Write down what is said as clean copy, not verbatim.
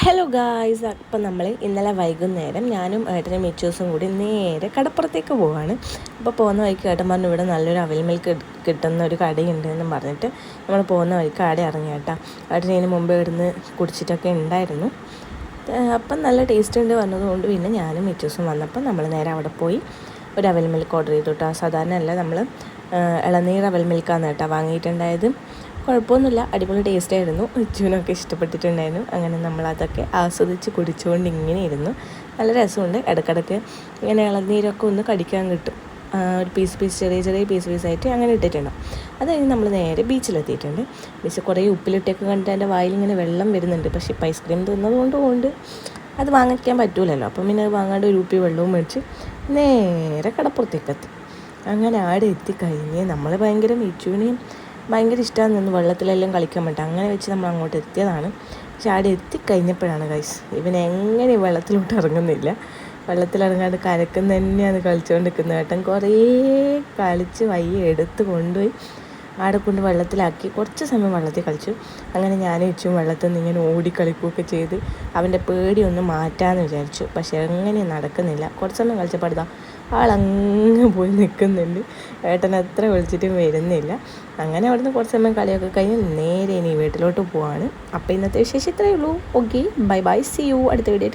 Hello guys, അപ്പം നമ്മൾ ഇന്നലെ വൈകുന്നേരം ഞാനും ഏട്ടനും മിച്ചൂസും കൂടി നേരെ കടപ്പുറത്തേക്ക് പോവാണ്. അപ്പോൾ പോകുന്ന വഴിക്ക് ഏട്ടൻ പറഞ്ഞു ഇവിടെ നല്ലൊരു അവിൽ മിൽക്ക് കിട്ടുന്ന ഒരു കടയുണ്ട് എന്ന് പറഞ്ഞിട്ട് നമ്മൾ പോകുന്ന വഴിക്ക് കട ഇറങ്ങി കേട്ടോ. ഏട്ടൻ ഇതിന് മുമ്പ് ഇവിടുന്ന് കുടിച്ചിട്ടൊക്കെ ഉണ്ടായിരുന്നു. അപ്പം നല്ല ടേസ്റ്റ് ഉണ്ട് വന്നതുകൊണ്ട് പിന്നെ ഞാനും മിച്ചൂസും വന്നപ്പോൾ നമ്മൾ നേരെ അവിടെ പോയി ഒരു അവിൽ മിൽക്ക് ഓർഡർ ചെയ്തു കേട്ടോ. സാധാരണ അല്ല, നമ്മൾ ഇളനീർ അവൽ മിൽക്കാണ് കേട്ടോ വാങ്ങിയിട്ടുണ്ടായത്. കുഴപ്പമൊന്നുമില്ല, അടിപൊളി ടേസ്റ്റ് ആയിരുന്നു. ഉച്ചുവിനൊക്കെ ഇഷ്ടപ്പെട്ടിട്ടുണ്ടായിരുന്നു. അങ്ങനെ നമ്മളതൊക്കെ ആസ്വദിച്ച് കുടിച്ചുകൊണ്ട് ഇങ്ങനെ ഇരുന്നു. നല്ല രസമുണ്ട്. ഇടയ്ക്കിടയ്ക്ക് ഇങ്ങനെ ഇളനീരൊക്കെ ഒന്ന് കടിക്കാൻ കിട്ടും. ഒരു ചെറിയ ചെറിയ പീസായിട്ട് അങ്ങനെ ഇട്ടിട്ടുണ്ടാവും. അത് കഴിഞ്ഞ് നമ്മൾ നേരെ ബീച്ചിലെത്തിയിട്ടുണ്ട്. ബീച്ചിൽ കുറേ ഉപ്പിലിട്ടൊക്കെ കണ്ടിട്ട് എൻ്റെ വായിൽ ഇങ്ങനെ വെള്ളം വരുന്നുണ്ട്. പക്ഷേ ഇപ്പം ഐസ്ക്രീം തിന്നതുകൊണ്ട് അത് വാങ്ങിക്കാൻ പറ്റൂലല്ലോ. അപ്പം പിന്നെ അത് വാങ്ങാണ്ട് ഒരു ഉപ്പി വെള്ളവും മേടിച്ച് നേരെ കടപ്പുറത്തേക്കെത്തി. അങ്ങനെ ആടെ എത്തിക്കഴിഞ്ഞ് നമ്മൾ ഭയങ്കര ഇഷ്ടമാണ് നിന്ന് വെള്ളത്തിലെല്ലാം കളിക്കാൻ പറ്റും. അങ്ങനെ വെച്ച് നമ്മൾ അങ്ങോട്ട് എത്തിയതാണ്. പക്ഷെ അവിടെ എത്തിക്കഴിഞ്ഞപ്പോഴാണ് ഗൈസ്, ഇവനെങ്ങനെ വെള്ളത്തിലോട്ട് ഇറങ്ങുന്നില്ല. വെള്ളത്തിലിറങ്ങാണ്ട് കരക്കുന്ന തന്നെയാണ് കളിച്ചുകൊണ്ട് നിൽക്കുന്നത്. ഏട്ടൻ കുറേ കളിച്ച് എടുത്ത് കൊണ്ടുപോയി ആടെ കൊണ്ട് വെള്ളത്തിലാക്കി കുറച്ച് സമയം വെള്ളത്തിൽ കളിച്ചു. അങ്ങനെ ഞാനും ഇച്ചും വെള്ളത്തിൽ നിന്ന് ഇങ്ങനെ ഓടിക്കളിക്കുകയൊക്കെ ചെയ്ത് അവൻ്റെ പേടിയൊന്ന് മാറ്റാമെന്ന് വിചാരിച്ചു. പക്ഷേ എങ്ങനെ നടക്കുന്നില്ല. കുറച്ച് സമയം കളിച്ചപ്പോൾ ആളങ്ങ് പോയി നിൽക്കുന്നുണ്ട്. ഏട്ടൻ എത്ര വിളിച്ചിട്ടും വരുന്നില്ല. അങ്ങനെ അവിടുന്ന് കുറച്ച് സമയം കളിയൊക്കെ കഴിഞ്ഞ് നേരെ ഇനി വീട്ടിലോട്ട് പോവാണ്. അപ്പോൾ ഇന്നത്തെ വിശേഷം ഇത്രയേ ഉള്ളൂ. Okay, bye bye, see you അടുത്ത വീഡിയോ.